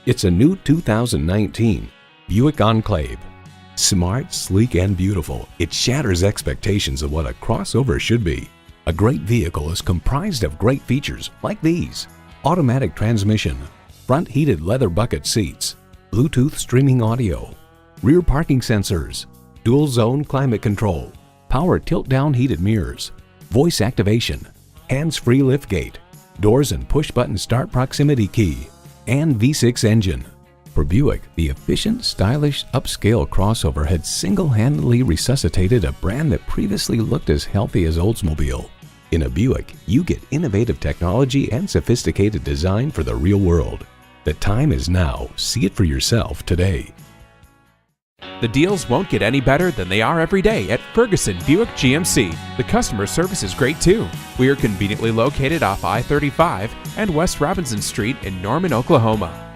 It's a new 2019 Buick Enclave. Smart, sleek, and beautiful, it shatters expectations of what a crossover should be. A great vehicle is comprised of great features like these: automatic transmission, front heated leather bucket seats, Bluetooth streaming audio, rear parking sensors, dual zone climate control, power tilt-down heated mirrors, voice activation, hands-free liftgate, doors and push-button start proximity key, and V6 engine. For Buick, the efficient, stylish, upscale crossover had single-handedly resuscitated a brand that previously looked as healthy as Oldsmobile. In a Buick, you get innovative technology and sophisticated design for the real world. The time is now. See it for yourself today. The deals won't get any better than they are every day at Ferguson Buick GMC. The customer service is great too. We are conveniently located off I-35 and West Robinson Street in Norman, Oklahoma.